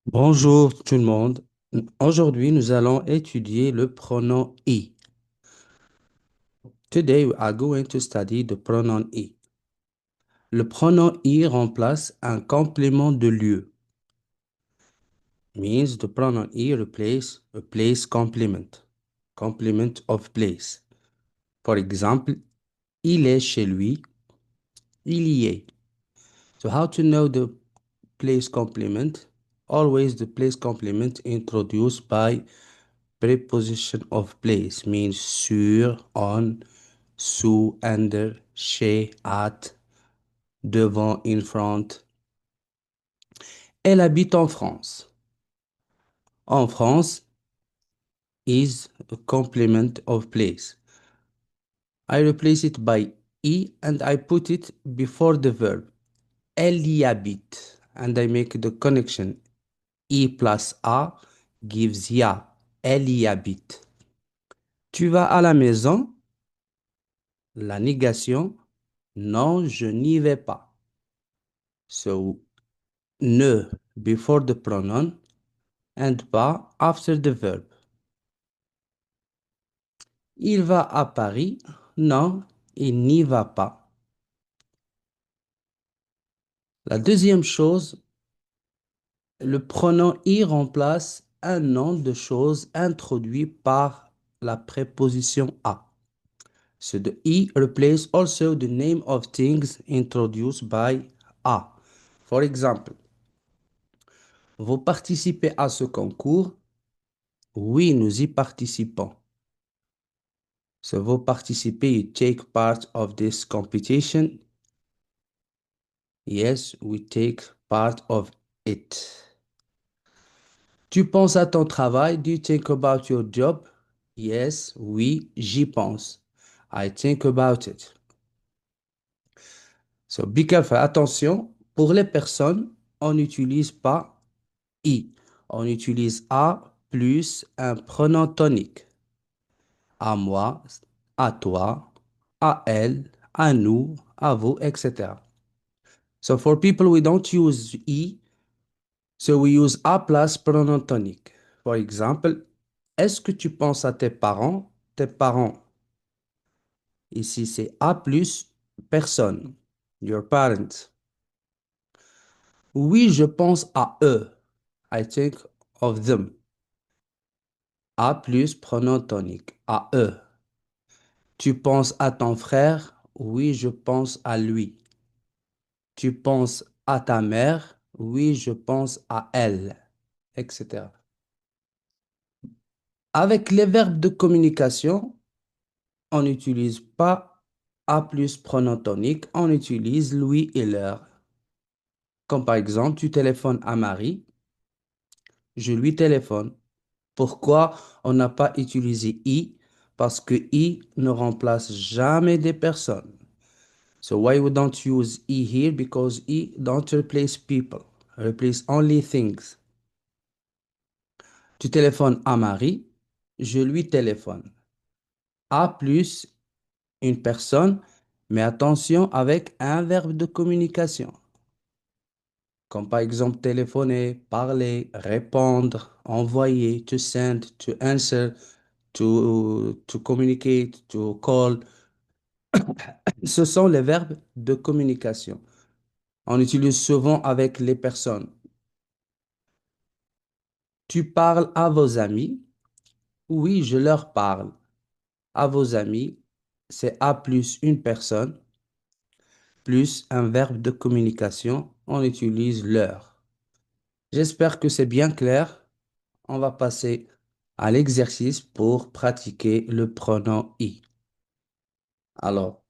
Bonjour tout le monde. Aujourd'hui, nous allons étudier le pronom I. Today, we are going to study the pronoun I. Le pronom I remplace un complément de lieu. Means the pronoun I replace a place complement. Complement of place. For example, il est chez lui, il y est. So how to know the place complement? Always the place complement introduced by preposition of place means sur, on, sous, under, chez, at, devant, in front. Elle habite en France. En France is a complement of place. I replace it by I and I put it before the verb. Elle y habite. And I make the connection. I plus A gives ya. Elle y habite. Tu vas à la maison? La négation. Non, je n'y vais pas. So, ne before the pronoun and pas after the verb. Il va à Paris. Non, il n'y va pas. La deuxième chose, le pronom i remplace un nom de chose introduit par la préposition a. So the i replace also the name of things introduced by a. For example, vous participez à ce concours? Oui, nous y participons. So vous participez, you take part of this competition. Yes, we take part of it. Tu penses à ton travail? Do you think about your job? Yes, oui, j'y pense. I think about it. So be careful. Attention, pour les personnes, on n'utilise pas I. On utilise A plus un pronom tonique. À moi, à toi, à elle, à nous, à vous, etc. So for people, we don't use E, so we use A plus pronom tonique. For example, est-ce que tu penses à tes parents? Tes parents. Ici, c'est A plus personne. Your parents. Oui, je pense à eux. I think of them. A plus pronom tonique. À eux. Tu penses à ton frère? Oui, je pense à lui. Tu penses à ta mère? Oui, je pense à elle, etc. Avec les verbes de communication, on n'utilise pas A plus pronom tonique, on utilise lui et leur. Comme par exemple, tu téléphones à Marie, je lui téléphone. Pourquoi on n'a pas utilisé I? Parce que I ne remplace jamais des personnes. So why we don't use I here? Because I don't replace people, replace only things. Tu téléphones à Marie, je lui téléphone. A plus une personne, mais attention avec un verbe de communication. Comme par exemple téléphoner, parler, répondre, envoyer, to send, to answer, to communicate, to call. Ce sont les verbes de communication. On utilise souvent avec les personnes. Tu parles à vos amis? Oui, je leur parle. À vos amis, c'est A plus une personne, plus un verbe de communication. On utilise leur. J'espère que c'est bien clair. On va passer à l'exercice pour pratiquer le pronom I. Alors,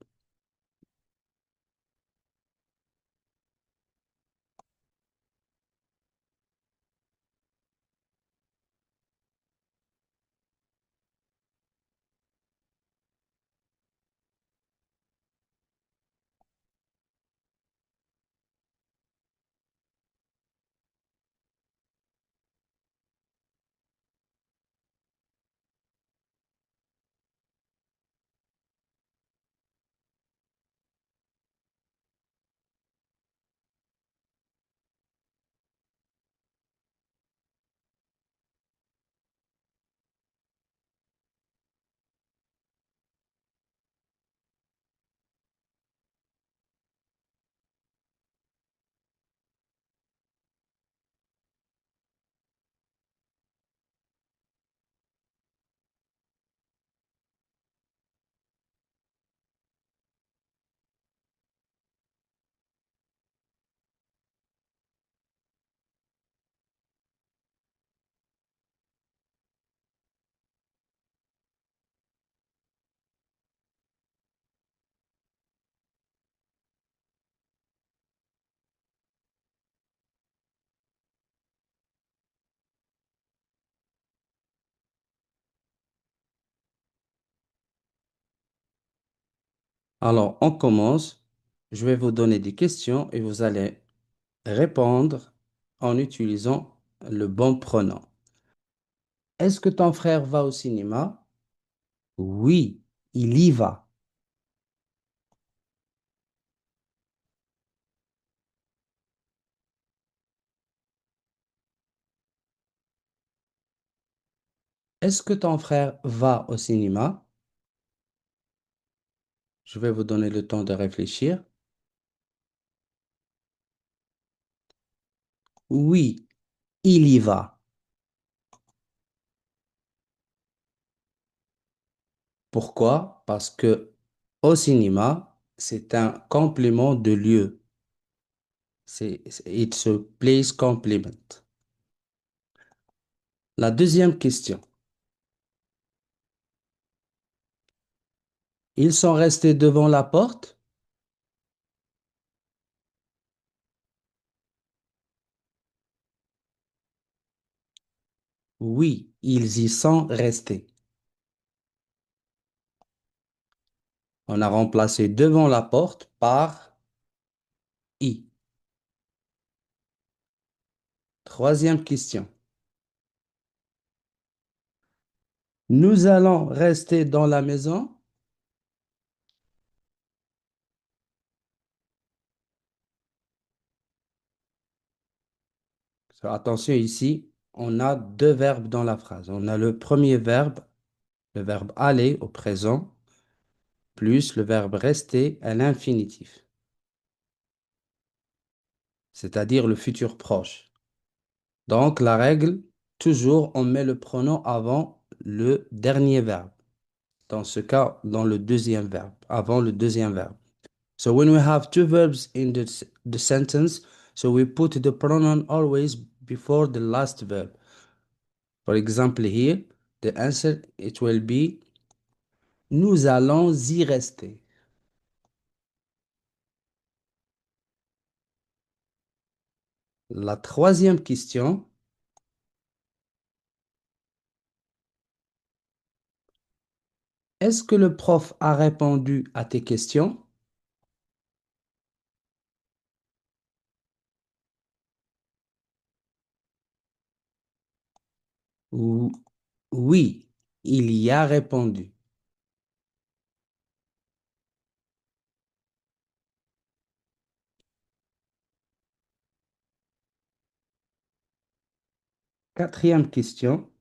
Alors, on commence. Je vais vous donner des questions et vous allez répondre en utilisant le bon pronom. Est-ce que ton frère va au cinéma? Oui, il y va. Est-ce que ton frère va au cinéma? Je vais vous donner le temps de réfléchir. Oui, il y va. Pourquoi? Parce que au cinéma, c'est un complément de lieu. It's a place complement. La deuxième question. Ils sont restés devant la porte? Oui, ils y sont restés. On a remplacé devant la porte par I. Troisième question. Nous allons rester dans la maison? Attention ici, on a deux verbes dans la phrase. On a le premier verbe, le verbe aller au présent, plus le verbe rester à l'infinitif, c'est-à-dire le futur proche. Donc la règle, toujours on met le pronom avant le dernier verbe. Dans ce cas, dans le deuxième verbe, avant le deuxième verbe. So when we have two verbs in the sentence, so we put the pronoun always before the last verb. For example, here, the answer, it will be nous allons y rester. La troisième question, est-ce que le prof a répondu à tes questions? Ou- Oui, il y a répondu. Quatrième question,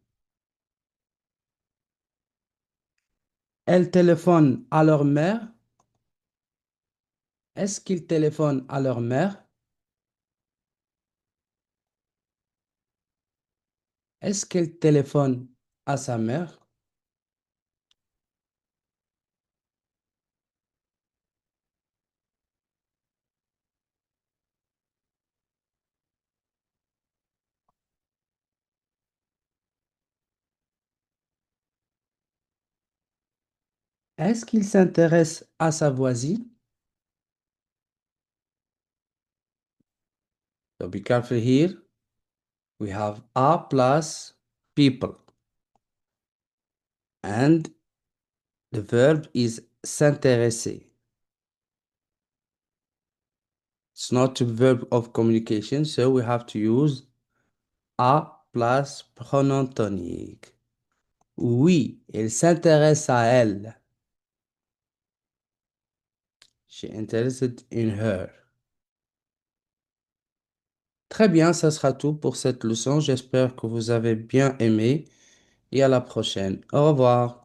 elle téléphone à leur mère? Est-ce qu'ils téléphonent à leur mère? Est-ce qu'elle téléphone à sa mère? Est-ce qu'il s'intéresse à sa voisine? So be careful here. We have a plus people. And the verb is s'intéresser. It's not a verb of communication, so we have to use a plus pronom tonique. Oui, il s'intéresse à elle. She interested in her. Très bien, ça sera tout pour cette leçon. J'espère que vous avez bien aimé et à la prochaine. Au revoir.